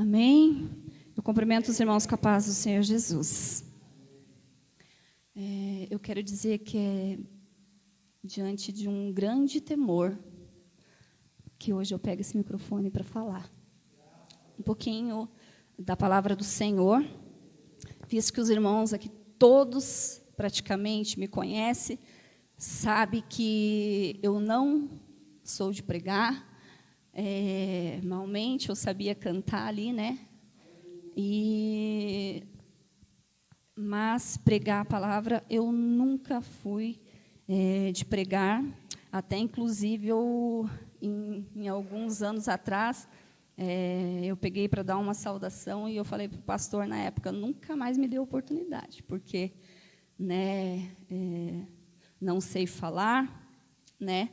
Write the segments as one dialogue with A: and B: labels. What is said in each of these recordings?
A: Amém? Eu cumprimento os irmãos com a paz do Senhor Jesus. Eu quero dizer que é diante de um grande temor que hoje eu pego esse microfone para falar um pouquinho da palavra do Senhor, visto que os irmãos aqui todos praticamente me conhecem, sabe que eu não sou de pregar. Normalmente eu sabia cantar ali, né? Mas pregar a palavra eu nunca fui de pregar. Até inclusive eu em alguns anos atrás eu peguei para dar uma saudação e eu falei para o pastor na época, nunca mais me deu oportunidade, porque né, não sei falar, né?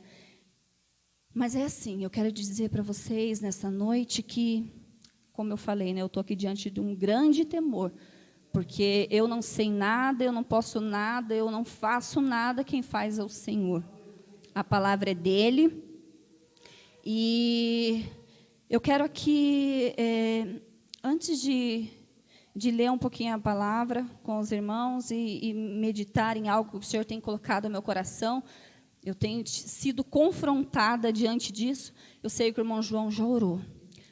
A: Mas é assim, eu quero dizer para vocês nessa noite que, como eu falei, né, eu estou aqui diante de um grande temor, porque eu não sei nada, eu não posso nada, eu não faço nada, quem faz é o Senhor. A palavra é dele. E eu quero aqui, antes de ler um pouquinho a palavra com os irmãos e meditar em algo que o Senhor tem colocado no meu coração, eu tenho sido confrontada diante disso. Eu sei que o irmão João já orou,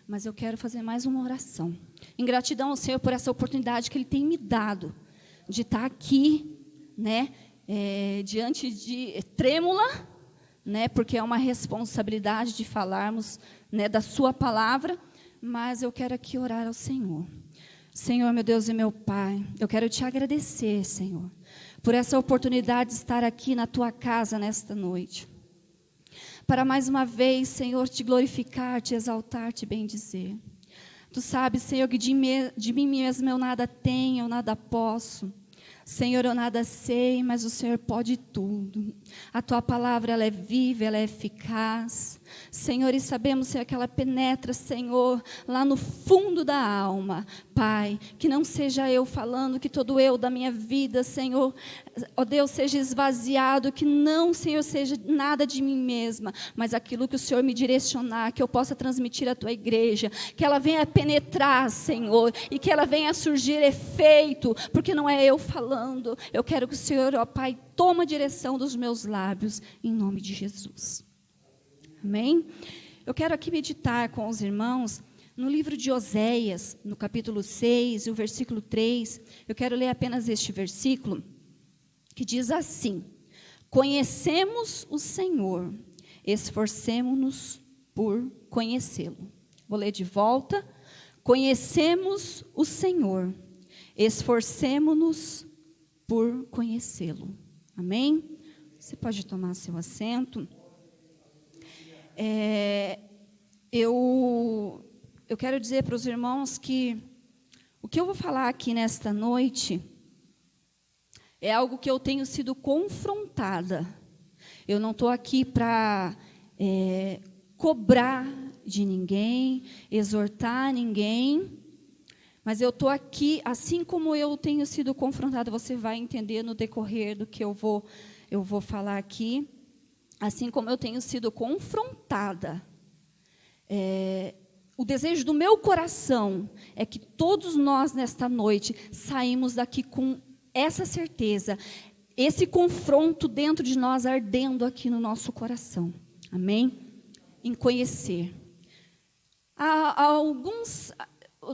A: mas eu quero fazer mais uma oração. Em gratidão ao Senhor por essa oportunidade que Ele tem me dado de estar aqui, né, diante de trêmula, né, porque é uma responsabilidade de falarmos, né, da Sua palavra, mas eu quero aqui orar ao Senhor. Senhor, meu Deus e meu Pai, eu quero te agradecer, Senhor, por essa oportunidade de estar aqui na Tua casa nesta noite. Para mais uma vez, Senhor, te glorificar, te exaltar, te bendizer. Tu sabes, Senhor, que de mim mesmo eu nada tenho, eu nada posso. Senhor, eu nada sei, mas o Senhor pode tudo. A Tua palavra, ela é viva, ela é eficaz. Senhor, e sabemos, Senhor, que ela penetra, Senhor, lá no fundo da alma. Pai, que não seja eu falando, que todo eu da minha vida, Senhor, ó Deus, seja esvaziado, que não, Senhor, seja nada de mim mesma, mas aquilo que o Senhor me direcionar, que eu possa transmitir à Tua igreja, que ela venha penetrar, Senhor, e que ela venha surgir efeito, porque não é eu falando. Eu quero que o Senhor, ó Pai, tome a direção dos meus lábios, em nome de Jesus. Amém? Eu quero aqui meditar com os irmãos no livro de Oséias, no capítulo 6, e o versículo 3. Eu quero ler apenas este versículo, que diz assim: conhecemos o Senhor, esforcemo-nos por conhecê-lo. Vou ler de volta. Conhecemos o Senhor, esforcemo-nos por conhecê-lo. Amém? Você pode tomar seu assento. Eu quero dizer para os irmãos que o que eu vou falar aqui nesta noite é algo que eu tenho sido confrontada. Eu não estou aqui para cobrar de ninguém, exortar ninguém, mas eu estou aqui, assim como eu tenho sido confrontada, você vai entender no decorrer do que eu vou falar aqui, assim como eu tenho sido confrontada. O desejo do meu coração é que todos nós, nesta noite, saímos daqui com essa certeza, esse confronto dentro de nós ardendo aqui no nosso coração. Amém? Em conhecer.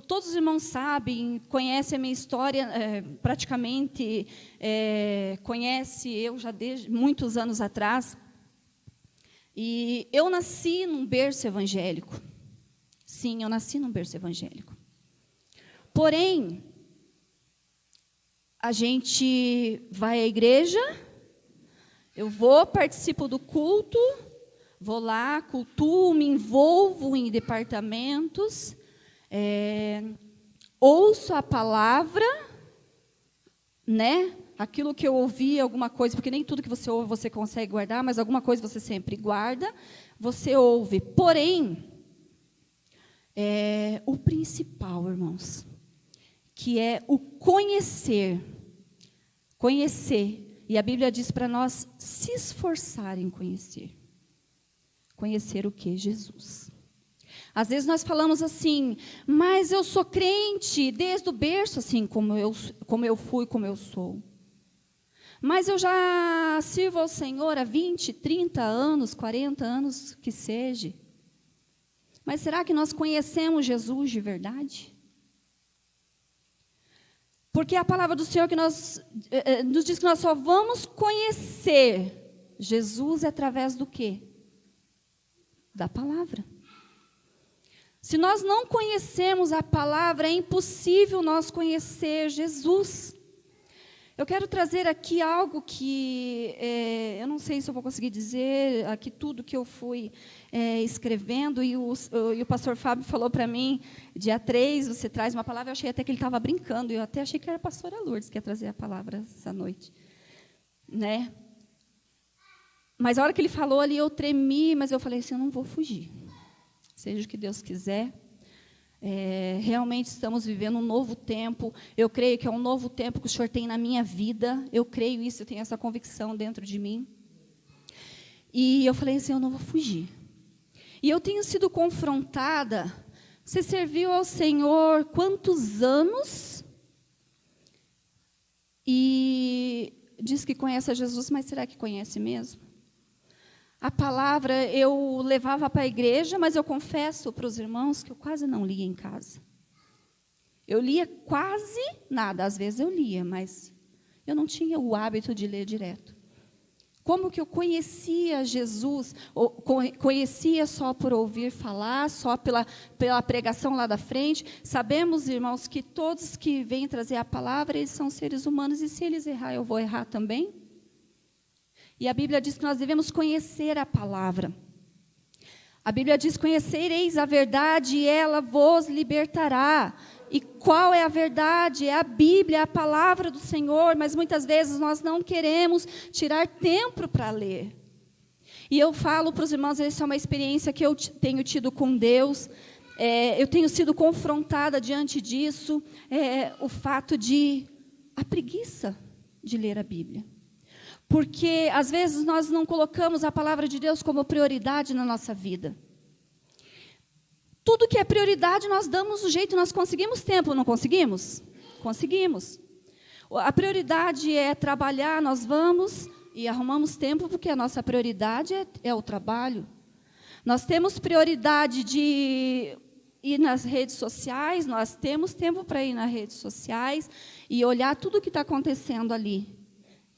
A: Todos os irmãos sabem, conhecem a minha história, praticamente conhece eu já desde muitos anos atrás. E eu nasci num berço evangélico. Sim, eu nasci num berço evangélico. Porém, a gente vai à igreja, eu participo do culto, vou lá, cultuo, me envolvo em departamentos, ouço a palavra, né? Aquilo que eu ouvi, alguma coisa, porque nem tudo que você ouve você consegue guardar, mas alguma coisa você sempre guarda, você ouve. Porém, o principal, irmãos, que é o conhecer. Conhecer. E a Bíblia diz para nós se esforçar em conhecer. Conhecer o que? Jesus. Às vezes nós falamos assim, mas eu sou crente desde o berço, assim como eu fui, como eu sou. Mas eu já sirvo ao Senhor há 20, 30 anos, 40 anos, que seja. Mas será que nós conhecemos Jesus de verdade? Porque a palavra do Senhor que nos diz que nós só vamos conhecer Jesus através do quê? Da palavra. Se nós não conhecemos a palavra, é impossível nós conhecer Jesus. Eu quero trazer aqui algo que, eu não sei se eu vou conseguir dizer aqui tudo que eu fui escrevendo, e o pastor Fábio falou para mim, dia 3, você traz uma palavra, eu achei até que ele estava brincando, eu até achei que era a pastora Lourdes que ia trazer a palavra essa noite. Né? Mas a hora que ele falou ali, eu tremi, mas eu falei assim, eu não vou fugir. Seja o que Deus quiser. Realmente estamos vivendo um novo tempo. Eu creio que é um novo tempo que o Senhor tem na minha vida. Eu creio isso, eu tenho essa convicção dentro de mim. E eu falei assim, eu não vou fugir. E eu tenho sido confrontada. Você serviu ao Senhor quantos anos? E diz que conhece a Jesus, mas será que conhece mesmo? A palavra eu levava para a igreja, mas eu confesso para os irmãos que eu quase não lia em casa. Eu lia quase nada, às vezes eu lia, mas eu não tinha o hábito de ler direto. Como que eu conhecia Jesus? Conhecia só por ouvir falar, só pela pregação lá da frente? Sabemos, irmãos, que todos que vêm trazer a palavra, eles são seres humanos, e se eles errar, eu vou errar também? E a Bíblia diz que nós devemos conhecer a palavra. A Bíblia diz, conhecereis a verdade e ela vos libertará. E qual é a verdade? É a Bíblia, a palavra do Senhor, mas muitas vezes nós não queremos tirar tempo para ler. E eu falo para os irmãos, essa é uma experiência que eu tenho tido com Deus, eu tenho sido confrontada diante disso, o fato de a preguiça de ler a Bíblia. Porque, às vezes, nós não colocamos a palavra de Deus como prioridade na nossa vida. Tudo que é prioridade, nós damos o jeito, nós conseguimos tempo, não conseguimos? Conseguimos. A prioridade é trabalhar, nós vamos e arrumamos tempo, porque a nossa prioridade é o trabalho. Nós temos prioridade de ir nas redes sociais, nós temos tempo para ir nas redes sociais e olhar tudo o que está acontecendo ali.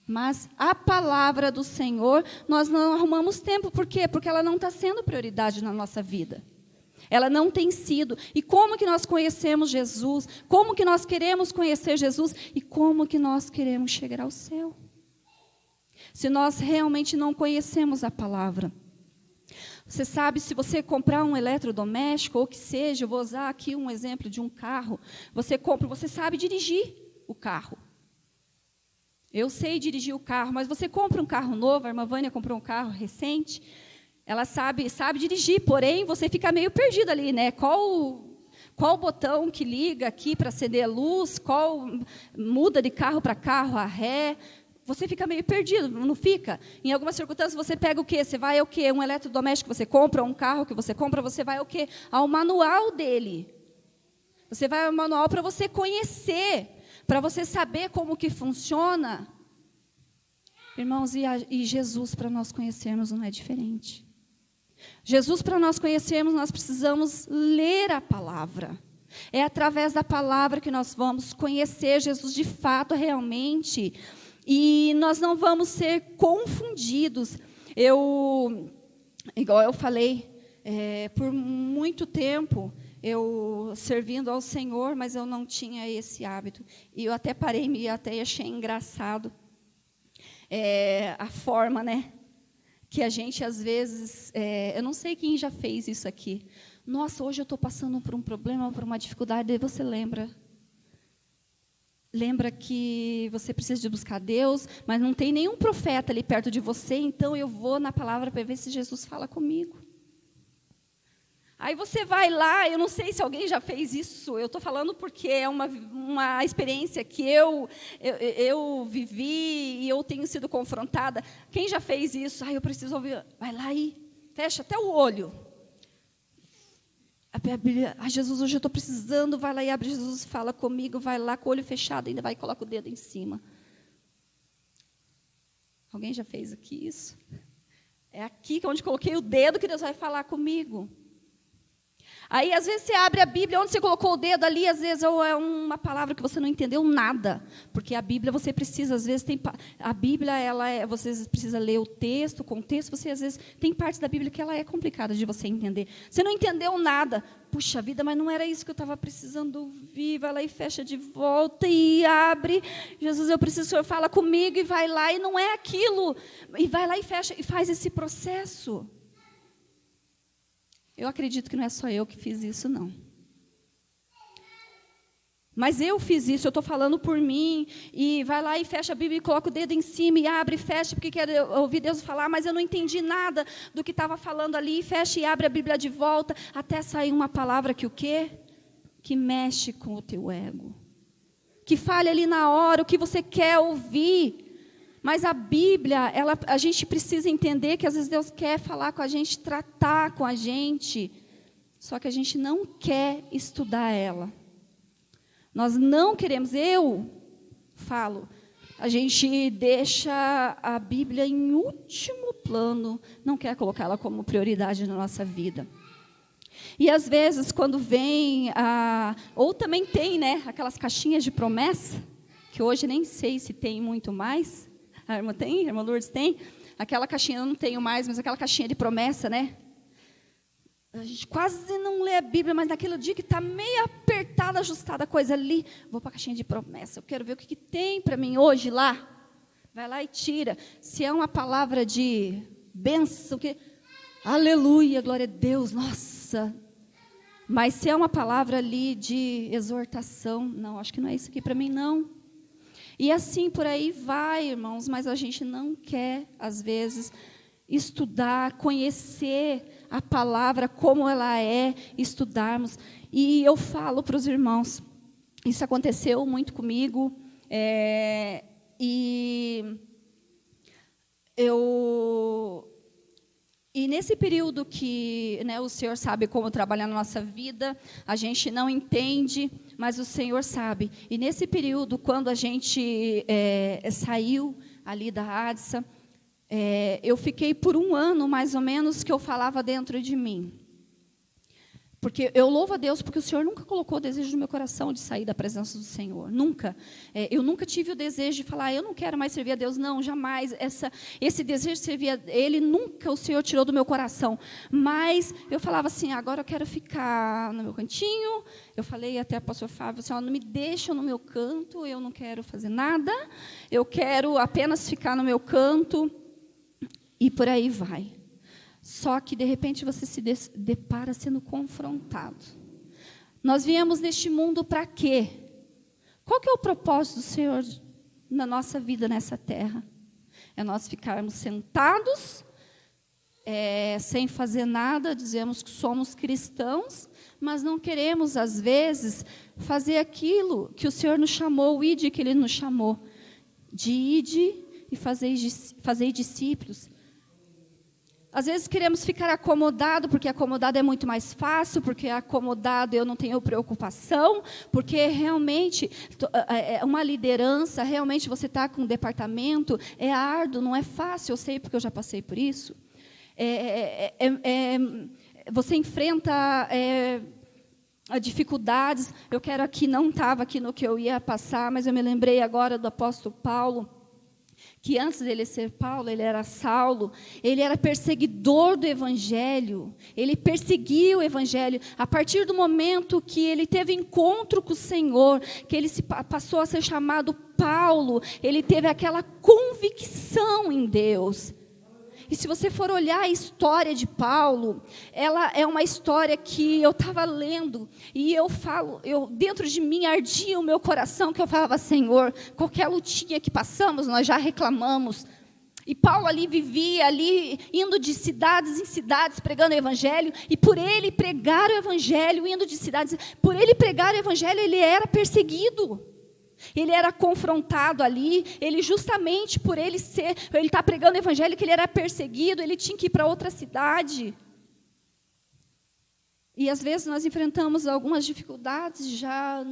A: Mas a palavra do Senhor, nós não arrumamos tempo. Por quê? Porque ela não está sendo prioridade na nossa vida. Ela não tem sido. E como que nós conhecemos Jesus? Como que nós queremos conhecer Jesus? E como que nós queremos chegar ao céu? Se nós realmente não conhecemos a palavra. Você sabe, se você comprar um eletrodoméstico, ou que seja, eu vou usar aqui um exemplo de um carro. Você compra, você sabe dirigir o carro. Eu sei dirigir o carro, mas você compra um carro novo, a irmã Vânia comprou um carro recente, ela sabe dirigir, porém, você fica meio perdido ali, né? Qual botão que liga aqui para acender a luz, qual muda de carro para carro, a ré, você fica meio perdido, não fica? Em algumas circunstâncias, você pega o quê? Você vai ao quê? Um eletrodoméstico que você compra, um carro que você compra, você vai ao quê? Ao manual dele. Você vai ao manual para você conhecer, para você saber como que funciona. Irmãos, e Jesus, para nós conhecermos, não é diferente. Jesus, para nós conhecermos, nós precisamos ler a palavra. É através da palavra que nós vamos conhecer Jesus de fato, realmente. E nós não vamos ser confundidos. Igual eu falei, por muito tempo, eu servindo ao Senhor, mas eu não tinha esse hábito. E eu até parei, até achei engraçado a forma, né? Que a gente, às vezes, eu não sei quem já fez isso aqui. Nossa, hoje eu estou passando por um problema, por uma dificuldade, e você lembra que você precisa de buscar Deus, mas não tem nenhum profeta ali perto de você, então eu vou na palavra para ver se Jesus fala comigo. Aí você vai lá, eu não sei se alguém já fez isso, eu estou falando porque é uma experiência que eu vivi e eu tenho sido confrontada. Quem já fez isso? Eu preciso ouvir. Vai lá e fecha até o olho. A Bíblia, Jesus, hoje eu estou precisando, vai lá e abre, Jesus fala comigo, vai lá com o olho fechado, ainda vai e coloca o dedo em cima. Alguém já fez aqui isso? É aqui que onde coloquei o dedo que Deus vai falar comigo. Aí, às vezes, você abre a Bíblia, onde você colocou o dedo ali, às vezes é uma palavra que você não entendeu nada. Porque a Bíblia, você precisa, às vezes, a Bíblia, você precisa ler o texto, o contexto, você, às vezes, tem partes da Bíblia que ela é complicada de você entender. Você não entendeu nada. Puxa vida, mas não era isso que eu estava precisando ouvir. Vai lá e fecha de volta e abre. Jesus, eu preciso, o Senhor fala comigo, e vai lá, e não é aquilo. E vai lá e fecha, e faz esse processo. Eu acredito que não é só eu que fiz isso, não. Mas eu fiz isso, eu estou falando por mim, e vai lá e fecha a Bíblia, e coloca o dedo em cima, e abre e fecha, porque quer ouvir Deus falar, mas eu não entendi nada do que estava falando ali, e fecha e abre a Bíblia de volta, até sair uma palavra que o quê? Que mexe com o teu ego. Que fale ali na hora o que você quer ouvir. Mas a Bíblia, a gente precisa entender que às vezes Deus quer falar com a gente, tratar com a gente, só que a gente não quer estudar ela. Nós não queremos, eu falo, a gente deixa a Bíblia em último plano, não quer colocá-la como prioridade na nossa vida. E às vezes quando vem, ou também tem, né, aquelas caixinhas de promessa, que hoje nem sei se tem muito mais. A irmã tem? A irmã Lourdes tem? Aquela caixinha, eu não tenho mais, mas aquela caixinha de promessa, né? A gente quase não lê a Bíblia, mas naquele dia que está meio apertada, ajustada a coisa ali, vou para a caixinha de promessa. Eu quero ver o que tem para mim hoje lá. Vai lá e tira. Se é uma palavra de bênção, aleluia, glória a Deus, nossa. Mas se é uma palavra ali de exortação, não, acho que não é isso aqui para mim, não. E assim por aí vai, irmãos, mas a gente não quer, às vezes, estudar, conhecer a palavra como ela é, estudarmos. E eu falo para os irmãos, isso aconteceu muito comigo, E nesse período que, né, o Senhor sabe como trabalhar na nossa vida, a gente não entende, mas o Senhor sabe. E nesse período, quando a gente saiu ali da ADSA, eu fiquei por 1 ano, mais ou menos, que eu falava dentro de mim. Porque eu louvo a Deus, porque o Senhor nunca colocou o desejo no meu coração de sair da presença do Senhor. Nunca. Eu nunca tive o desejo de falar, eu não quero mais servir a Deus. Não, jamais. Esse desejo de servir a Ele, nunca o Senhor tirou do meu coração. Mas eu falava assim, agora eu quero ficar no meu cantinho. Eu falei até para o pastor Fábio, assim, não me deixa no meu canto, eu não quero fazer nada. Eu quero apenas ficar no meu canto. E por aí vai. Só que, de repente, você se depara sendo confrontado. Nós viemos neste mundo para quê? Qual que é o propósito do Senhor na nossa vida nessa terra? É nós ficarmos sentados, sem fazer nada, dizemos que somos cristãos, mas não queremos, às vezes, fazer aquilo que o Senhor nos chamou, o ide que Ele nos chamou, de ide e fazer discípulos. Às vezes queremos ficar acomodado, porque acomodado é muito mais fácil, porque acomodado eu não tenho preocupação, porque realmente uma liderança, realmente você está com um departamento, é árduo, não é fácil, eu sei porque eu já passei por isso. Você enfrenta dificuldades, eu quero aqui, não estava aqui no que eu ia passar, mas eu me lembrei agora do apóstolo Paulo, que antes dele ser Paulo, ele era Saulo, ele era perseguidor do Evangelho, ele perseguia o Evangelho. A partir do momento que ele teve encontro com o Senhor, que ele passou a ser chamado Paulo, ele teve aquela convicção em Deus. E se você for olhar a história de Paulo, ela é uma história que eu estava lendo, e dentro de mim ardia o meu coração, que eu falava, Senhor, qualquer lutinha que passamos, nós já reclamamos. E Paulo ali vivia, ali, indo de cidades em cidades, pregando o Evangelho, e por ele pregar o Evangelho, indo de cidades, por ele pregar o Evangelho, ele era perseguido. Ele era confrontado ali, ele justamente por ele estar pregando o Evangelho, que ele era perseguido, ele tinha que ir para outra cidade. E às vezes nós enfrentamos algumas dificuldades, já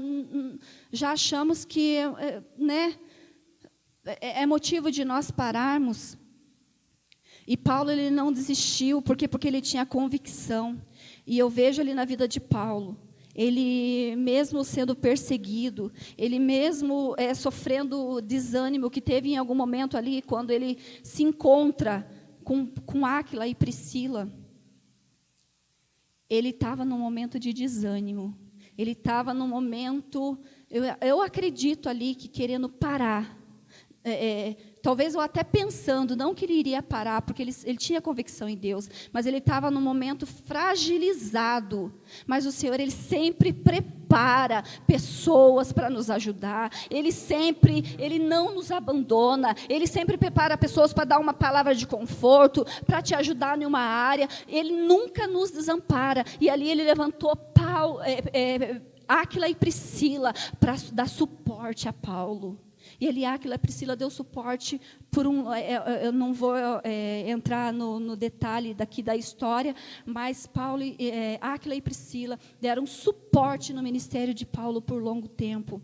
A: achamos que né, é motivo de nós pararmos. E Paulo, ele não desistiu, porque ele tinha convicção. E eu vejo ali na vida de Paulo, ele mesmo sendo perseguido, ele mesmo sofrendo desânimo, que teve em algum momento ali, quando ele se encontra com Áquila e Priscila, ele estava num momento de desânimo, ele estava num momento, eu acredito ali, que querendo parar, talvez eu até pensando, não que ele iria parar, porque ele tinha convicção em Deus, mas ele estava num momento fragilizado. Mas o Senhor, Ele sempre prepara pessoas para nos ajudar, Ele não nos abandona, Ele sempre prepara pessoas para dar uma palavra de conforto, para te ajudar em uma área, Ele nunca nos desampara. E ali Ele levantou Áquila e Priscila para dar suporte a Paulo. E ali, Áquila e Priscila deu suporte por eu não vou entrar no detalhe daqui da história, mas Áquila e Priscila deram suporte no ministério de Paulo por longo tempo.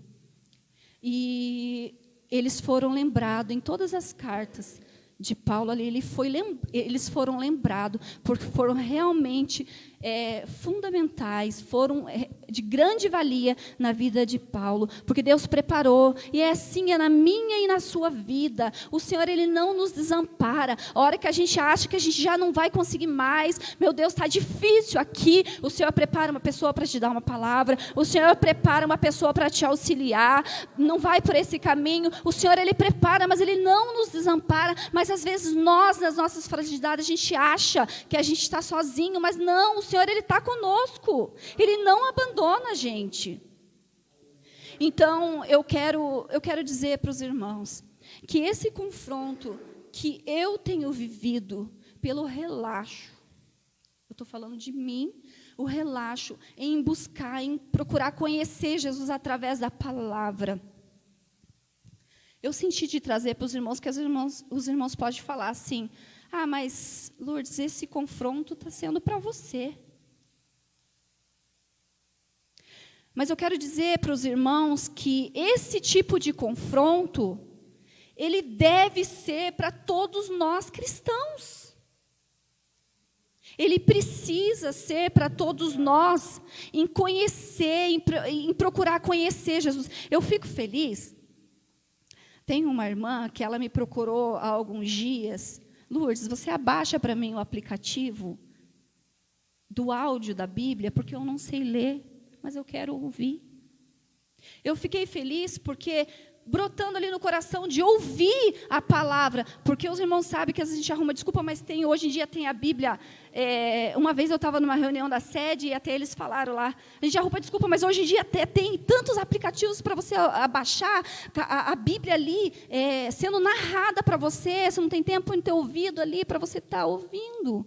A: E eles foram lembrados em todas as cartas de Paulo ali, eles foram lembrados, porque foram realmente fundamentais, foram de grande valia na vida de Paulo, porque Deus preparou, e assim é na minha e na sua vida. O Senhor, Ele não nos desampara. A hora que a gente acha que a gente já não vai conseguir mais, meu Deus, está difícil aqui, o Senhor prepara uma pessoa para te dar uma palavra, o Senhor prepara uma pessoa para te auxiliar, não vai por esse caminho, o Senhor, Ele prepara, mas Ele não nos desampara. Mas às vezes nós, nas nossas fragilidades, a gente acha que a gente está sozinho, mas não, o Senhor, Ele está conosco, Ele não abandona a gente. Então, eu quero dizer para os irmãos, que esse confronto que eu tenho vivido pelo relaxo, eu estou falando de mim, o relaxo em buscar, em procurar conhecer Jesus através da palavra, eu senti de trazer para os irmãos, que os irmãos podem falar assim, mas Lourdes, esse confronto está sendo para você. Mas eu quero dizer para os irmãos que esse tipo de confronto, ele deve ser para todos nós cristãos. Ele precisa ser para todos nós, em conhecer, em procurar conhecer Jesus. Eu fico feliz. Tem uma irmã que ela me procurou há alguns dias. Lourdes, você abaixa para mim o aplicativo do áudio da Bíblia, porque eu não sei ler, mas eu quero ouvir. Eu fiquei feliz porque brotando ali no coração de ouvir a palavra, porque os irmãos sabem que às vezes a gente arruma desculpa, mas hoje em dia tem a Bíblia. Uma vez eu estava numa reunião da sede e até eles falaram lá, a gente arruma desculpa, mas hoje em dia até tem tantos aplicativos para você abaixar a Bíblia ali, sendo narrada para você não tem tempo em ter ouvido ali para você estar ouvindo.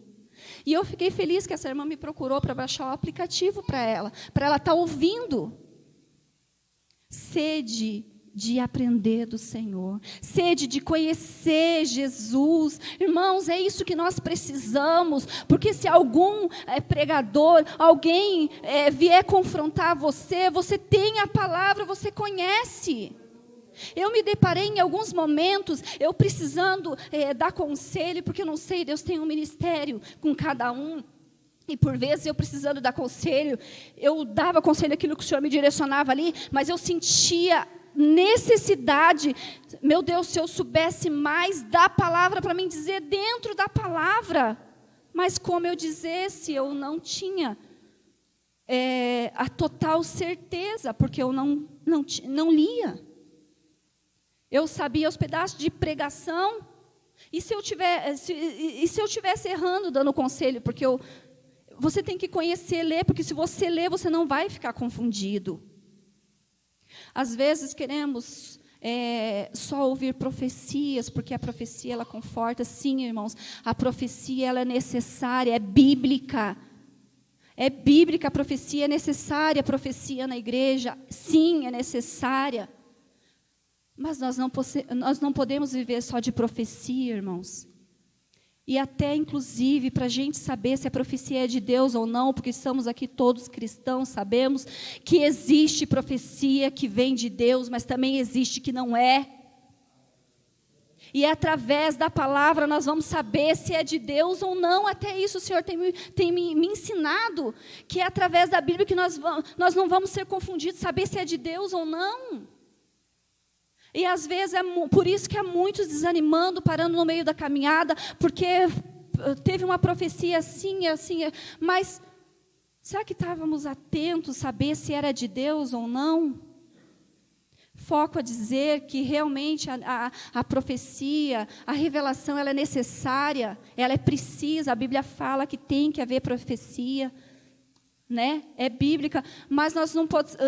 A: E eu fiquei feliz que essa irmã me procurou para baixar o aplicativo para ela estar ouvindo. Sede de aprender do Senhor, sede de conhecer Jesus. Irmãos, é isso que nós precisamos, porque se algum pregador, alguém vier confrontar você, você tem a palavra, você conhece. Eu me deparei em alguns momentos, eu precisando dar conselho, porque eu não sei, Deus tem um ministério com cada um, e por vezes eu precisando dar conselho, eu dava conselho aquilo que o Senhor me direcionava ali, mas eu sentia necessidade, meu Deus, se eu soubesse mais da palavra para mim dizer dentro da palavra, mas como eu dissesse, eu não tinha a total certeza, porque eu não lia. Eu sabia os pedaços de pregação, e se eu tivesse errando dando conselho, porque você tem que conhecer, ler, porque se você ler, você não vai ficar confundido. Às vezes queremos só ouvir profecias, porque a profecia ela conforta. Sim, irmãos, a profecia ela é necessária, é bíblica. É bíblica, a profecia é necessária, a profecia na igreja, sim, é necessária. Mas nós não podemos viver só de profecia, irmãos. E até, inclusive, para a gente saber se a profecia é de Deus ou não, porque estamos aqui todos cristãos, sabemos que existe profecia que vem de Deus, mas também existe que não é. E através da palavra nós vamos saber se é de Deus ou não. Até isso o Senhor tem me ensinado, que é através da Bíblia que nós não vamos ser confundidos, saber se é de Deus ou não. E às vezes é por isso que há muitos desanimando, parando no meio da caminhada, porque teve uma profecia assim, mas será que estávamos atentos a saber se era de Deus ou não? Foco a dizer que realmente a profecia, a revelação, ela é necessária, ela é precisa. A Bíblia fala que tem que haver profecia, né? É bíblica, mas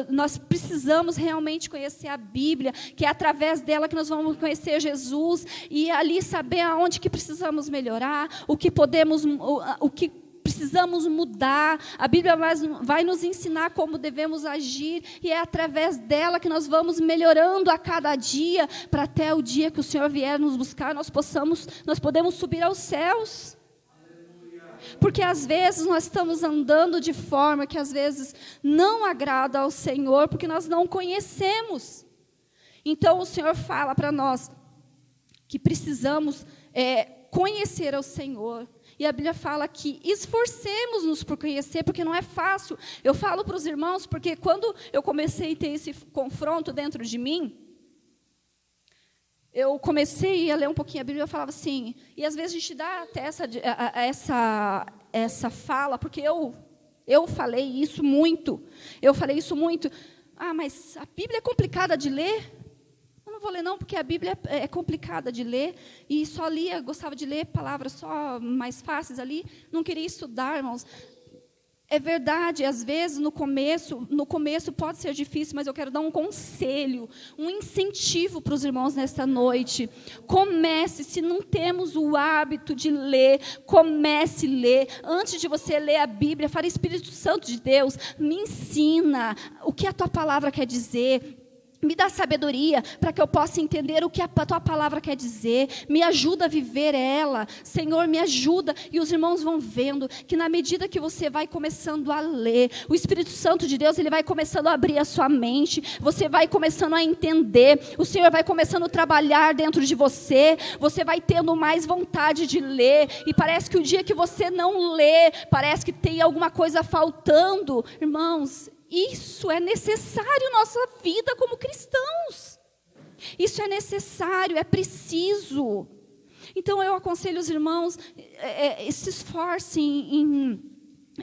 A: nós precisamos realmente conhecer a Bíblia, que é através dela que nós vamos conhecer Jesus e ali saber aonde que precisamos melhorar, o que precisamos mudar. A Bíblia vai nos ensinar como devemos agir, e é através dela que nós vamos melhorando a cada dia, para até o dia que o Senhor vier nos buscar, nós podemos subir aos céus. Porque às vezes nós estamos andando de forma que às vezes não agrada ao Senhor, porque nós não conhecemos. Então o Senhor fala para nós que precisamos conhecer ao Senhor. E a Bíblia fala que esforcemos-nos por conhecer, porque não é fácil. Eu falo para os irmãos, porque quando eu comecei a ter esse confronto dentro de mim, eu comecei a ler um pouquinho a Bíblia, eu falava assim, e às vezes a gente dá até essa fala, porque eu falei isso muito. Mas a Bíblia é complicada de ler? Eu não vou ler não, porque a Bíblia é complicada de ler, e só gostava de ler palavras só mais fáceis ali, não queria estudar, irmãos. É verdade, às vezes no começo pode ser difícil, mas eu quero dar um conselho, um incentivo para os irmãos nesta noite. Comece, se não temos o hábito de ler, comece a ler. Antes de você ler a Bíblia, fale: Espírito Santo de Deus, me ensina o que a tua palavra quer dizer. Me dá sabedoria para que eu possa entender o que a tua palavra quer dizer. Me ajuda a viver ela. Senhor, me ajuda. E os irmãos vão vendo que na medida que você vai começando a ler, o Espírito Santo de Deus, ele vai começando a abrir a sua mente. Você vai começando a entender. O Senhor vai começando a trabalhar dentro de você. Você vai tendo mais vontade de ler. E parece que o dia que você não lê, parece que tem alguma coisa faltando. Irmãos, isso é necessário em nossa vida como cristãos. Isso é necessário, é preciso. Então eu aconselho os irmãos, se esforcem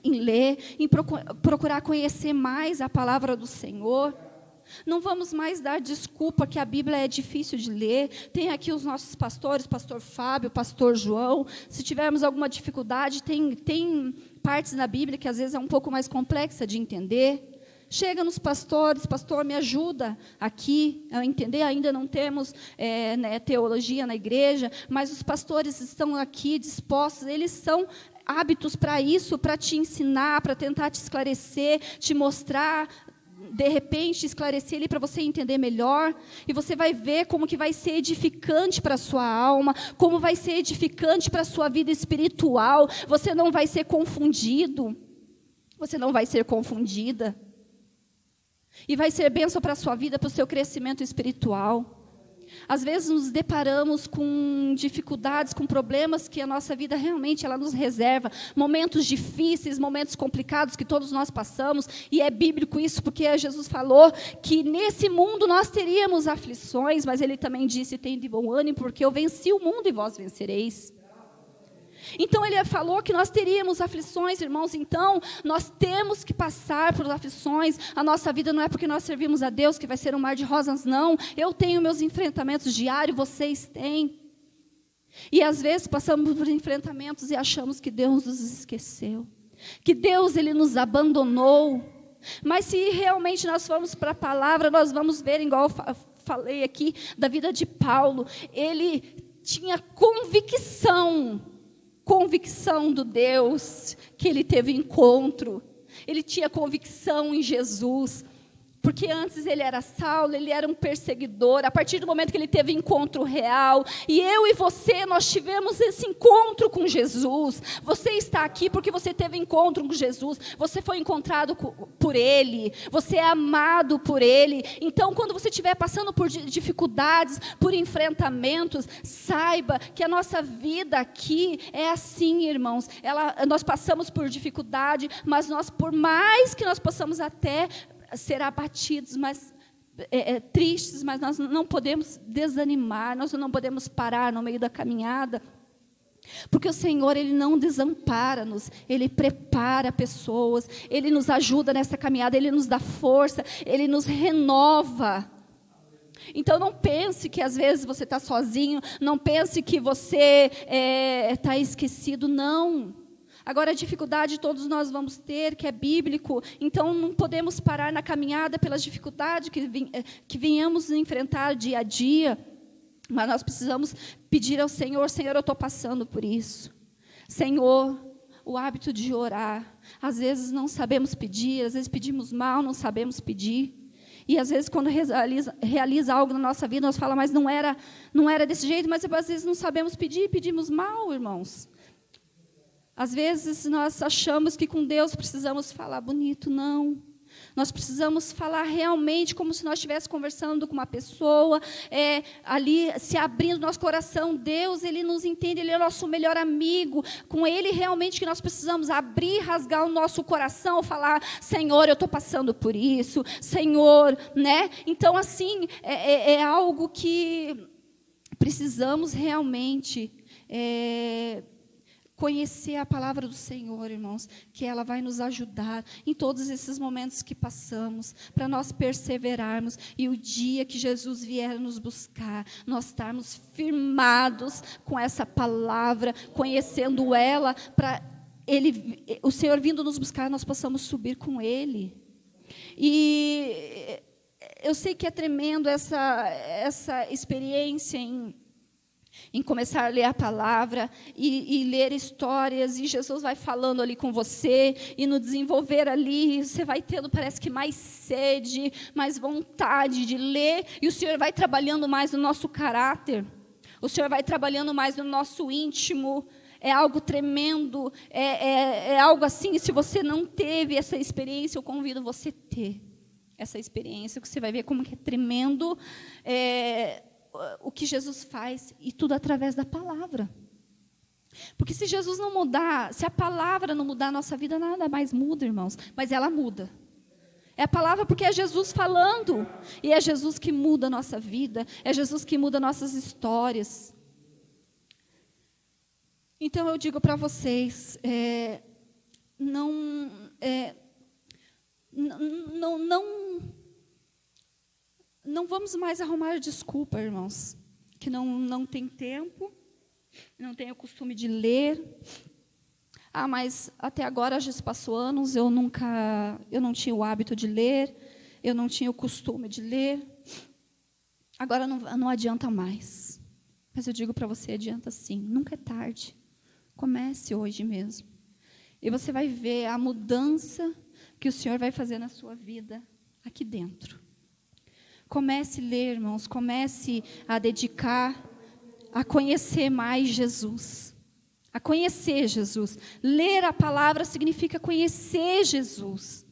A: em ler, em procurar conhecer mais a palavra do Senhor. Não vamos mais dar desculpa que a Bíblia é difícil de ler. Tem aqui os nossos pastores, pastor Fábio, pastor João. Se tivermos alguma dificuldade, tem partes na Bíblia que às vezes é um pouco mais complexa de entender. Chega nos pastores: pastor, me ajuda aqui a entender. Ainda não temos teologia na igreja, mas os pastores estão aqui dispostos, eles são hábitos para isso, para te ensinar, para tentar te esclarecer, te mostrar, de repente esclarecer ali para você entender melhor, e você vai ver como que vai ser edificante para a sua alma, como vai ser edificante para a sua vida espiritual. Você não vai ser confundido, você não vai ser confundida. E vai ser bênção para a sua vida, para o seu crescimento espiritual. Às vezes nos deparamos com dificuldades, com problemas que a nossa vida realmente ela nos reserva. Momentos difíceis, momentos complicados que todos nós passamos. E é bíblico isso, porque Jesus falou que nesse mundo nós teríamos aflições, mas Ele também disse: tem de bom ânimo, porque eu venci o mundo e vós vencereis. Então Ele falou que nós teríamos aflições, irmãos. Então nós temos que passar por aflições. A nossa vida não é porque nós servimos a Deus que vai ser um mar de rosas, não. Eu tenho meus enfrentamentos diários, vocês têm. E às vezes passamos por enfrentamentos e achamos que Deus nos esqueceu, que Deus ele nos abandonou. Mas se realmente nós formos para a palavra, nós vamos ver, igual eu falei aqui da vida de Paulo, ele tinha convicção do Deus que ele teve encontro. Ele tinha convicção em Jesus. Porque antes ele era Saulo, ele era um perseguidor. A partir do momento que ele teve encontro real, e eu e você, nós tivemos esse encontro com Jesus. Você está aqui porque você teve encontro com Jesus. Você foi encontrado por Ele. Você é amado por Ele. Então, quando você estiver passando por dificuldades, por enfrentamentos, saiba que a nossa vida aqui é assim, irmãos. Nós passamos por dificuldade, mas por mais que nós possamos até ser abatidos, mas tristes, mas nós não podemos desanimar, nós não podemos parar no meio da caminhada, porque o Senhor, Ele não desampara-nos, Ele prepara pessoas, Ele nos ajuda nessa caminhada, Ele nos dá força, Ele nos renova. Então não pense que às vezes você está sozinho, não pense que você está esquecido, não. Agora, a dificuldade todos nós vamos ter, que é bíblico, então não podemos parar na caminhada pelas dificuldades que venhamos enfrentar dia a dia, mas nós precisamos pedir ao Senhor: Senhor, eu estou passando por isso. Senhor, o hábito de orar, às vezes não sabemos pedir, às vezes pedimos mal, não sabemos pedir, e às vezes quando realiza algo na nossa vida, nós falamos, mas não era desse jeito, mas às vezes não sabemos pedir, pedimos mal, irmãos. Às vezes nós achamos que com Deus precisamos falar bonito, não. Nós precisamos falar realmente como se nós estivéssemos conversando com uma pessoa, ali se abrindo nosso coração. Deus, Ele nos entende, Ele é o nosso melhor amigo. Com Ele realmente que nós precisamos abrir, rasgar o nosso coração, falar: Senhor, eu estou passando por isso, Senhor, né? Então, assim, é algo que precisamos realmente conhecer a palavra do Senhor, irmãos, que ela vai nos ajudar em todos esses momentos que passamos, para nós perseverarmos, e o dia que Jesus vier nos buscar, nós estarmos firmados com essa palavra, conhecendo ela, para o Senhor vindo nos buscar, nós possamos subir com Ele. E eu sei que é tremendo essa experiência em começar a ler a palavra e ler histórias, e Jesus vai falando ali com você, e no desenvolver ali, você vai tendo, parece que mais sede, mais vontade de ler, e o Senhor vai trabalhando mais no nosso caráter, o Senhor vai trabalhando mais no nosso íntimo. É algo tremendo, é algo assim, se você não teve essa experiência, eu convido você a ter essa experiência, que você vai ver como que é tremendo, o que Jesus faz, e tudo através da palavra. Porque se Jesus não mudar, se a palavra não mudar a nossa vida, nada mais muda, irmãos. Mas ela muda. É a palavra, porque é Jesus falando. E é Jesus que muda a nossa vida. É Jesus que muda nossas histórias. Então eu digo para vocês, não vamos mais arrumar desculpa, irmãos, que não tem tempo, não tenho o costume de ler. Mas até agora já se passou anos, eu não tinha o hábito de ler, eu não tinha o costume de ler. Agora não adianta mais. Mas eu digo para você, adianta sim, nunca é tarde. Comece hoje mesmo. E você vai ver a mudança que o Senhor vai fazer na sua vida aqui dentro. Comece a ler, irmãos, comece a dedicar a conhecer mais Jesus. A conhecer Jesus. Ler a palavra significa conhecer Jesus.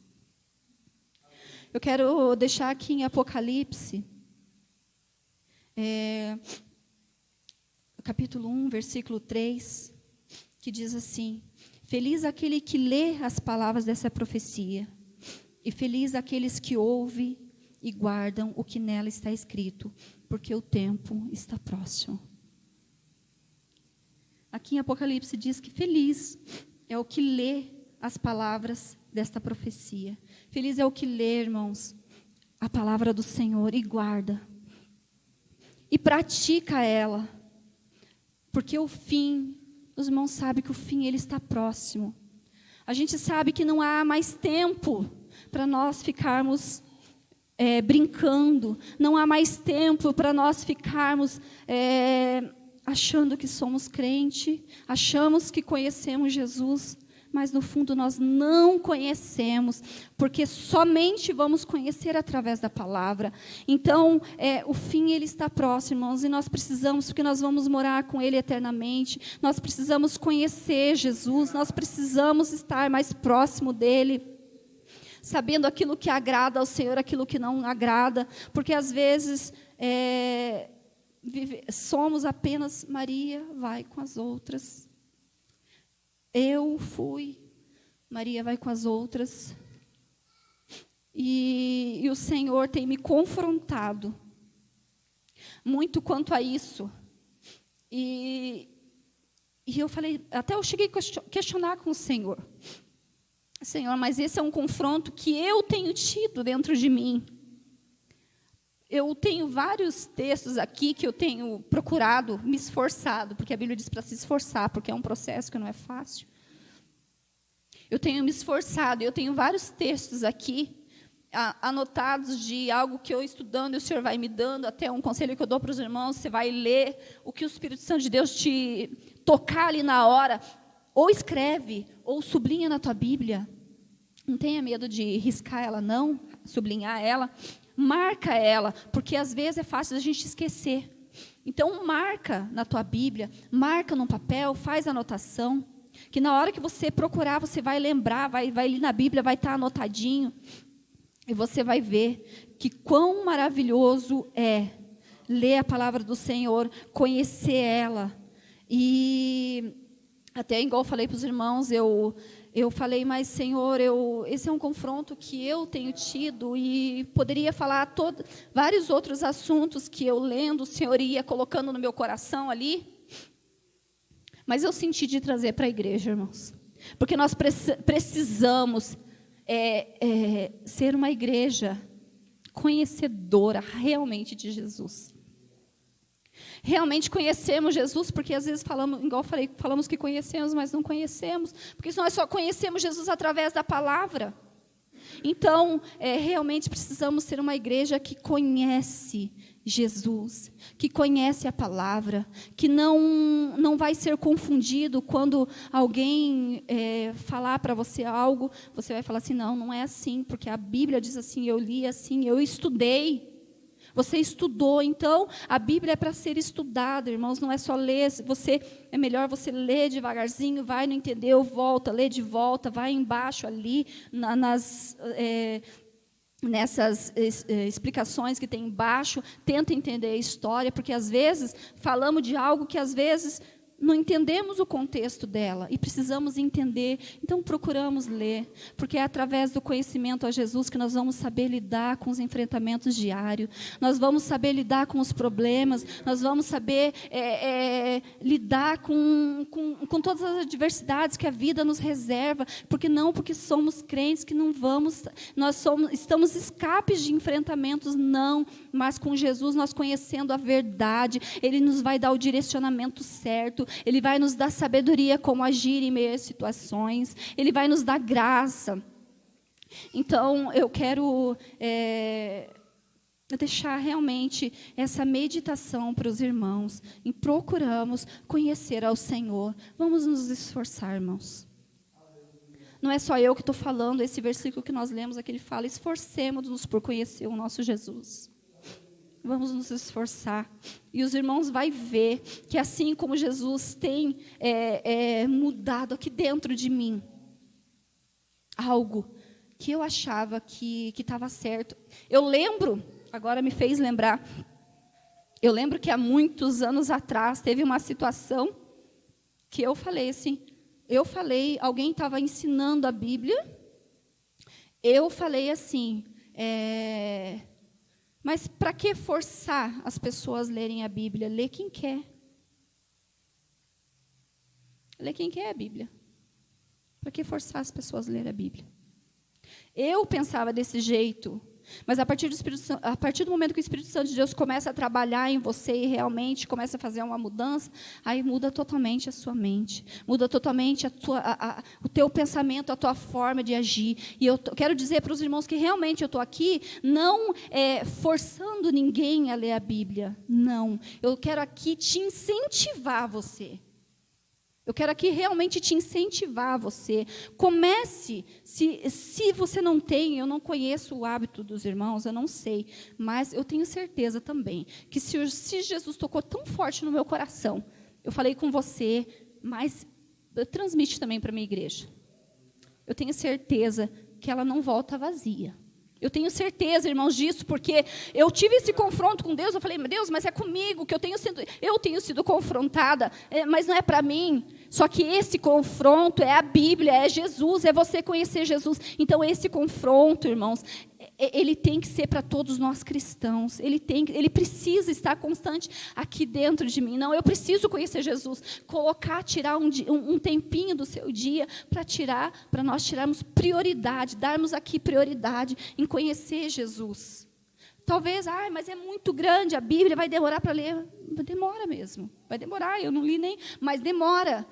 A: Eu quero deixar aqui em Apocalipse, capítulo 1, versículo 3, que diz assim: feliz aquele que lê as palavras dessa profecia, e feliz aqueles que ouvem e guardam o que nela está escrito, porque o tempo está próximo. Aqui em Apocalipse diz que feliz é o que lê as palavras desta profecia. Feliz é o que lê, irmãos, a palavra do Senhor e guarda. E pratica ela. Porque o fim, os irmãos sabem que o fim ele está próximo. A gente sabe que não há mais tempo para nós ficarmos brincando. Não há mais tempo para nós ficarmos achando que somos crente, achamos que conhecemos Jesus, mas no fundo nós não conhecemos, porque somente vamos conhecer através da palavra. Então, o fim ele está próximo, irmãos, e nós precisamos, porque nós vamos morar com Ele eternamente, nós precisamos conhecer Jesus, nós precisamos estar mais próximo dEle, sabendo aquilo que agrada ao Senhor, aquilo que não agrada, porque às vezes somos apenas Maria vai com as outras. Eu fui, Maria vai com as outras. E o Senhor tem me confrontado muito quanto a isso. E eu falei, até eu cheguei a questionar com o Senhor. Senhor, mas esse é um confronto que eu tenho tido dentro de mim. Eu tenho vários textos aqui que eu tenho procurado, me esforçado, porque a Bíblia diz para se esforçar, porque é um processo que não é fácil. Eu tenho me esforçado, eu tenho vários textos aqui, anotados de algo que eu estudando, e o Senhor vai me dando, até um conselho que eu dou para os irmãos, você vai ler o que o Espírito Santo de Deus te tocar ali na hora, ou escreve, ou sublinha na tua Bíblia. Não tenha medo de riscar ela, não, sublinhar ela. Marca ela, porque às vezes é fácil a gente esquecer. Então, marca na tua Bíblia, marca num papel, faz anotação, que na hora que você procurar, você vai lembrar, vai ler na Bíblia, vai estar anotadinho, e você vai ver que quão maravilhoso é ler a palavra do Senhor, conhecer ela. E até igual eu falei para os irmãos, eu falei, mas Senhor, esse é um confronto que eu tenho tido e poderia falar vários outros assuntos que eu lendo, o Senhor ia colocando no meu coração ali, mas eu senti de trazer para a igreja, irmãos, porque nós precisamos ser uma igreja conhecedora realmente de Jesus. Realmente conhecemos Jesus, porque às vezes falamos, igual eu falei, falamos que conhecemos, mas não conhecemos, porque nós só conhecemos Jesus através da palavra. Então, realmente precisamos ser uma igreja que conhece Jesus, que conhece a palavra, que não vai ser confundido quando alguém falar para você algo, você vai falar assim, não é assim, porque a Bíblia diz assim, eu li assim, eu estudei. Você estudou, então a Bíblia é para ser estudada, irmãos, não é só ler. É melhor você ler devagarzinho, vai, não entendeu, volta, lê de volta, vai embaixo ali, nessas explicações que tem embaixo, tenta entender a história, porque às vezes falamos de algo que às vezes não entendemos o contexto dela e precisamos entender, então procuramos ler, porque é através do conhecimento a Jesus que nós vamos saber lidar com os enfrentamentos diários, nós vamos saber lidar com os problemas, nós vamos saber lidar com todas as adversidades que a vida nos reserva, porque somos crentes que não vamos, estamos escapes de enfrentamentos, não, mas com Jesus nós conhecendo a verdade, Ele nos vai dar o direcionamento certo, Ele vai nos dar sabedoria como agir em meio às situações, Ele vai nos dar graça. Então, eu quero deixar realmente essa meditação para os irmãos, e procuramos conhecer ao Senhor. Vamos nos esforçar, irmãos. Não é só eu que estou falando, esse versículo que nós lemos aqui, ele fala, esforcemos-nos por conhecer o nosso Jesus. Vamos nos esforçar. E os irmãos vão ver que assim como Jesus tem mudado aqui dentro de mim, algo que eu achava que estava certo. Eu lembro, agora me fez lembrar, eu lembro que há muitos anos atrás teve uma situação que eu falei assim, alguém estava ensinando a Bíblia, eu falei assim, mas para que forçar as pessoas a lerem a Bíblia? Lê quem quer. Lê quem quer a Bíblia. Para que forçar as pessoas a ler a Bíblia? Eu pensava desse jeito, mas a partir do momento que o Espírito Santo de Deus começa a trabalhar em você e realmente começa a fazer uma mudança, aí muda totalmente a sua mente, muda totalmente o teu pensamento, a tua forma de agir. E eu quero dizer para os irmãos que realmente eu estou aqui não forçando ninguém a ler a Bíblia, não. Eu quero aqui te incentivar você. Eu quero aqui realmente te incentivar você. Comece, se você não tem, eu não conheço o hábito dos irmãos, eu não sei, mas eu tenho certeza também que se Jesus tocou tão forte no meu coração, eu falei com você, mas transmite também para a minha igreja. Eu tenho certeza que ela não volta vazia. Eu tenho certeza, irmãos, disso, porque eu tive esse confronto com Deus. Eu falei, meu Deus, mas é comigo que eu tenho sido confrontada, mas não é para mim. Só que esse confronto é a Bíblia, é Jesus, é você conhecer Jesus. Então, esse confronto, irmãos, ele tem que ser para todos nós cristãos. Ele precisa estar constante aqui dentro de mim. Não, eu preciso conhecer Jesus. Tirar um tempinho do seu dia para nós tirarmos prioridade, darmos aqui prioridade em conhecer Jesus. Talvez, mas é muito grande a Bíblia, vai demorar para ler. Demora mesmo, vai demorar, eu não li nem, mas demora.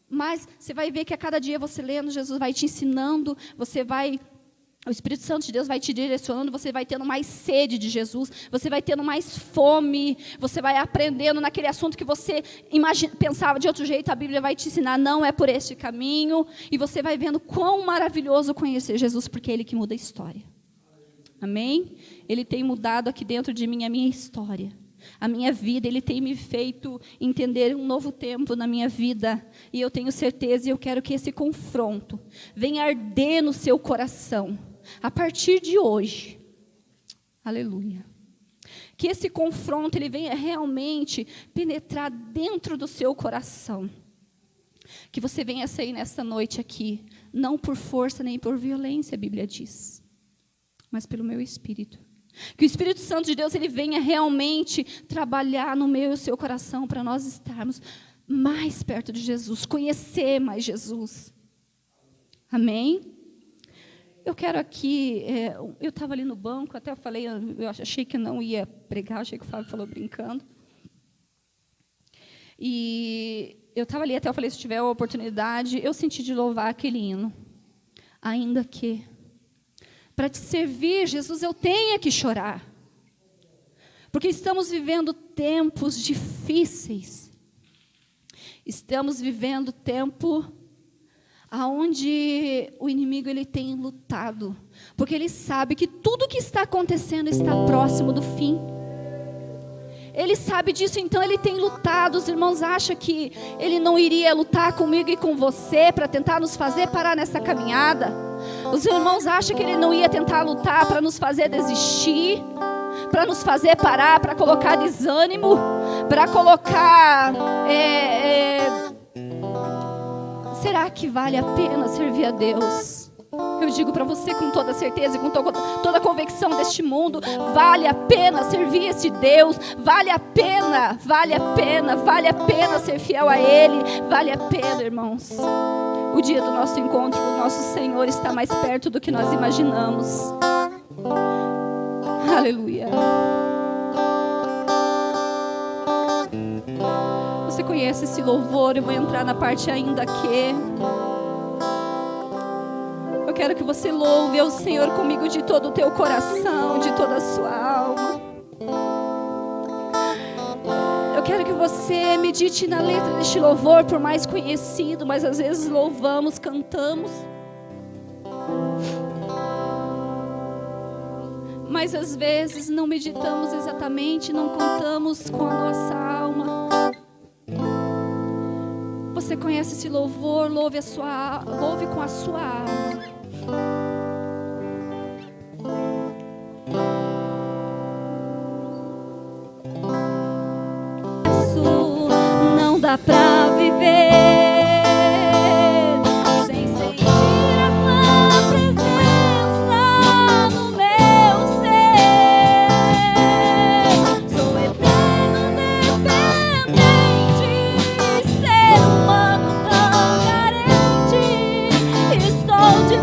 A: Mas você vai ver que a cada dia você lendo, Jesus vai te ensinando, o Espírito Santo de Deus vai te direcionando, você vai tendo mais sede de Jesus, você vai tendo mais fome, você vai aprendendo naquele assunto que você pensava de outro jeito, a Bíblia vai te ensinar, não é por este caminho, e você vai vendo quão maravilhoso conhecer Jesus, porque é Ele que muda a história. Amém? Ele tem mudado aqui dentro de mim a minha história, a minha vida, Ele tem me feito entender um novo tempo na minha vida, e eu tenho certeza, e eu quero que esse confronto venha arder no seu coração, a partir de hoje, aleluia, que esse confronto ele venha realmente penetrar dentro do seu coração, que você venha sair nessa noite aqui, não por força nem por violência, a Bíblia diz, mas pelo meu Espírito, que o Espírito Santo de Deus ele venha realmente trabalhar no meu e o seu coração, para nós estarmos mais perto de Jesus, conhecer mais Jesus, amém? Eu quero aqui, eu estava ali no banco, até eu falei, eu achei que não ia pregar, achei que o Fábio falou brincando. E eu estava ali, até eu falei, se tiver a oportunidade, eu senti de louvar aquele hino. Ainda que, para te servir, Jesus, eu tenha que chorar. Porque estamos vivendo tempos difíceis. Estamos vivendo tempo aonde o inimigo ele tem lutado, porque ele sabe que tudo que está acontecendo está próximo do fim. Ele sabe disso, então ele tem lutado. Os irmãos acham que ele não iria lutar comigo e com você para tentar nos fazer parar nessa caminhada? Os irmãos acham que ele não ia tentar lutar para nos fazer desistir, para nos fazer parar, para colocar desânimo, para colocar... Será que vale a pena servir a Deus? Eu digo para você com toda certeza e com toda a convicção deste mundo, vale a pena servir esse Deus, vale a pena ser fiel a Ele, vale a pena, irmãos. O dia do nosso encontro com o nosso Senhor está mais perto do que nós imaginamos. Aleluia. Você conhece esse louvor? Eu vou entrar na parte ainda que... Eu quero que você louve ao Senhor comigo de todo o teu coração, de toda a sua alma. Eu quero que você medite na letra deste louvor, por mais conhecido, mas às vezes louvamos, cantamos. Mas às vezes não meditamos exatamente, não cantamos com a nossa alma. Você conhece esse louvor, louve com a sua alma. Isso não dá pra viver sem sentir a tua presença no meu ser. Sou eterno dependente, ser humano tão carente. Estou de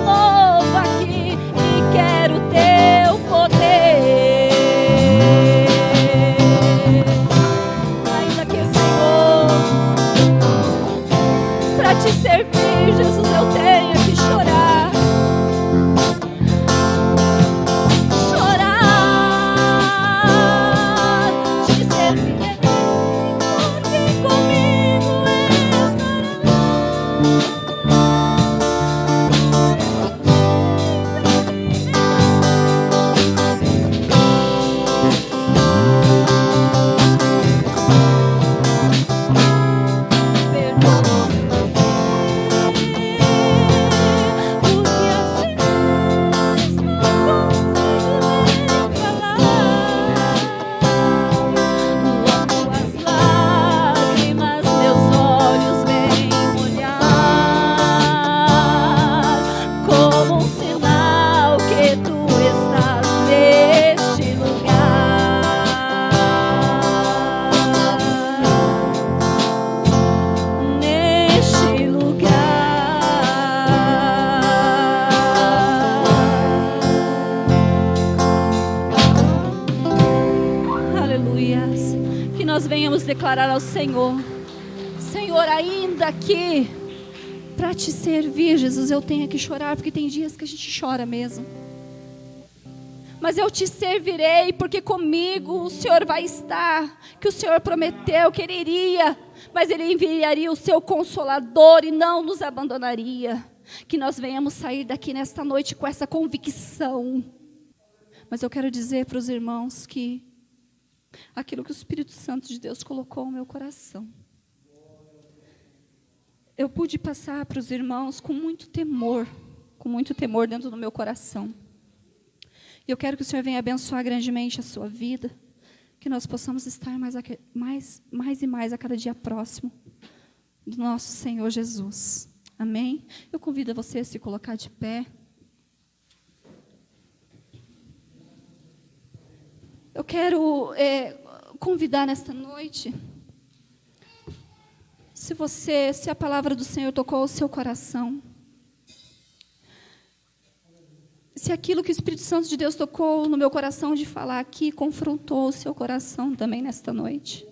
A: declarar ao Senhor: Senhor, ainda que para te servir, Jesus, eu tenha que chorar, porque tem dias que a gente chora mesmo. Mas eu te servirei, porque comigo o Senhor vai estar. Que o Senhor prometeu que Ele iria, mas Ele enviaria o seu Consolador e não nos abandonaria. Que nós venhamos sair daqui nesta noite com essa convicção. Mas eu quero dizer para os irmãos que aquilo que o Espírito Santo de Deus colocou no meu coração, eu pude passar para os irmãos com muito temor dentro do meu coração. E eu quero que o Senhor venha abençoar grandemente a sua vida, que nós possamos estar mais e mais a cada dia próximo do nosso Senhor Jesus. Amém? Eu convido você a se colocar de pé. Eu quero convidar nesta noite, se a palavra do Senhor tocou o seu coração, se aquilo que o Espírito Santo de Deus tocou no meu coração de falar aqui, confrontou o seu coração também nesta noite.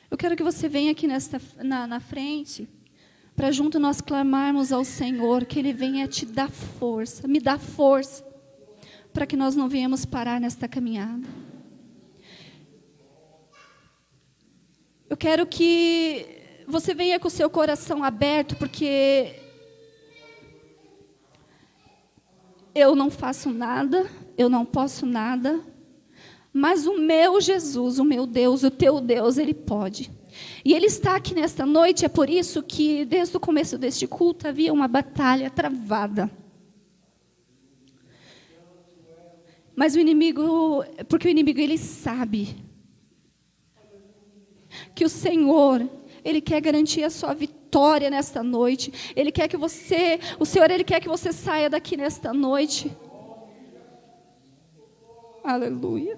A: Eu quero que você venha aqui na frente, para junto nós clamarmos ao Senhor, que Ele venha te dar força, me dar força, para que nós não venhamos parar nesta caminhada. Eu quero que você venha com o seu coração aberto, porque eu não faço nada, eu não posso nada, mas o meu Jesus, o meu Deus, o teu Deus, Ele pode. E Ele está aqui nesta noite, é por isso que desde o começo deste culto havia uma batalha travada. Mas porque o inimigo ele sabe que o Senhor, Ele quer garantir a sua vitória nesta noite. Ele quer que o Senhor, Ele quer que você saia daqui nesta noite. Aleluia.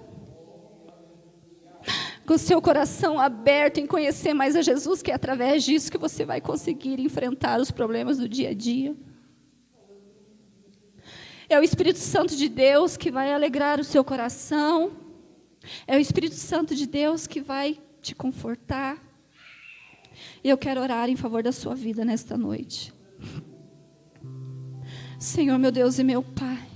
A: Com o seu coração aberto em conhecer mais a Jesus, que é através disso que você vai conseguir enfrentar os problemas do dia a dia. É o Espírito Santo de Deus que vai alegrar o seu coração. É o Espírito Santo de Deus que vai te confortar. E eu quero orar em favor da sua vida nesta noite. Senhor, meu Deus e meu Pai,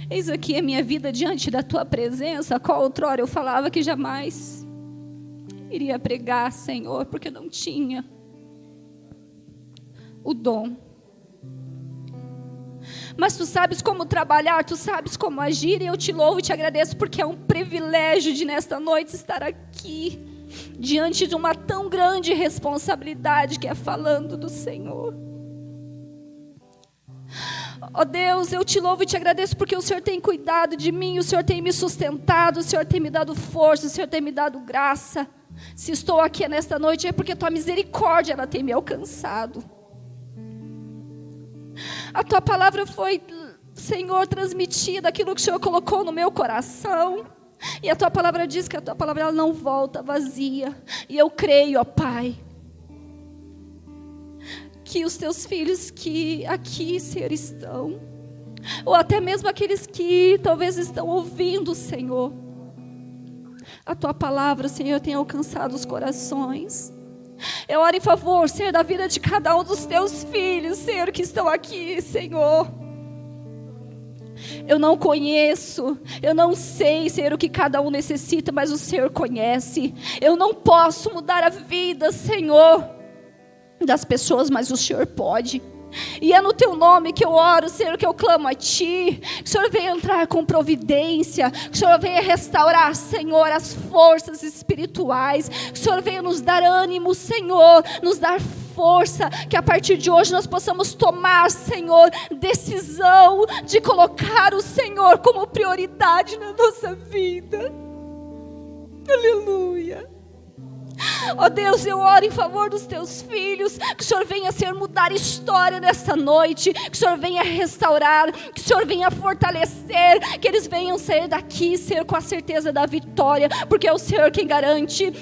A: eis aqui a minha vida diante da Tua presença, a qual outrora eu falava que jamais iria pregar, Senhor, porque não tinha o dom. Mas Tu sabes como trabalhar, Tu sabes como agir, e eu Te louvo e Te agradeço, porque é um privilégio de nesta noite estar aqui, diante de uma tão grande responsabilidade que é falando do Senhor. Ó Deus, eu Te louvo e Te agradeço, porque o Senhor tem cuidado de mim, o Senhor tem me sustentado, o Senhor tem me dado força, o Senhor tem me dado graça. Se estou aqui nesta noite é porque Tua misericórdia ela tem me alcançado. A Tua palavra foi, Senhor, transmitida, aquilo que o Senhor colocou no meu coração. E a Tua palavra diz que a Tua palavra ela não volta vazia. E eu creio, ó Pai, que os Teus filhos que aqui, Senhor, estão, ou até mesmo aqueles que talvez estão ouvindo, Senhor, a Tua palavra, Senhor, tem alcançado os corações. Eu oro em favor, Senhor, da vida de cada um dos Teus filhos, Senhor, que estão aqui, Senhor. Eu não conheço, eu não sei, Senhor, o que cada um necessita, mas o Senhor conhece. Eu não posso mudar a vida, Senhor, das pessoas, mas o Senhor pode. E é no Teu nome que eu oro, Senhor, que eu clamo a Ti, que o Senhor venha entrar com providência, que o Senhor venha restaurar, Senhor, as forças espirituais, que o Senhor venha nos dar ânimo, Senhor, nos dar força, que a partir de hoje nós possamos tomar, Senhor, decisão de colocar o Senhor como prioridade na nossa vida. Aleluia. Ó Deus, eu oro em favor dos Teus filhos, que o Senhor venha, Senhor, mudar história nesta noite, que o Senhor venha restaurar, que o Senhor venha fortalecer, que eles venham sair daqui, Senhor, com a certeza da vitória, porque é o Senhor quem garante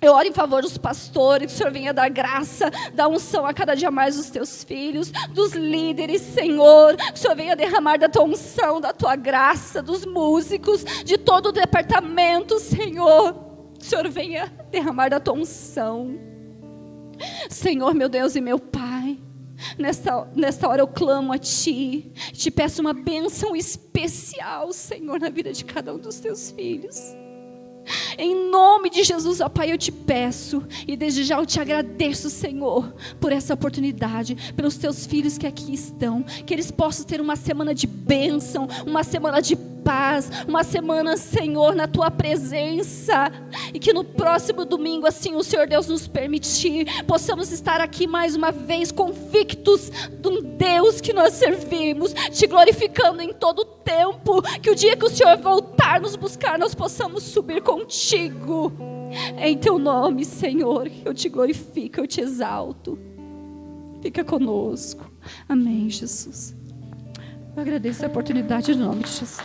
A: Eu oro em favor dos pastores, que o Senhor venha dar graça, dar unção a cada dia mais dos teus filhos, dos líderes, Senhor. Que o Senhor venha derramar da tua unção, da tua graça, dos músicos, de todo o departamento, Senhor. Que o Senhor venha derramar da tua unção. Senhor, meu Deus e meu Pai, nesta hora eu clamo a Ti, te peço uma bênção especial, Senhor, na vida de cada um dos teus filhos. Em nome de Jesus, ó Pai, eu te peço, e desde já eu te agradeço, Senhor, por essa oportunidade, pelos teus filhos que aqui estão, que eles possam ter uma semana de bênção, uma semana de paz, uma semana, Senhor, na tua presença, e que no próximo domingo, assim o Senhor Deus nos permitir, possamos estar aqui mais uma vez convictos do Deus que nós servimos, te glorificando em todo o tempo, que o dia que o Senhor voltar nos buscar, nós possamos subir contigo, em teu nome, Senhor. Eu te glorifico, eu te exalto, fica conosco, amém, Jesus. Eu agradeço a oportunidade em nome de Jesus.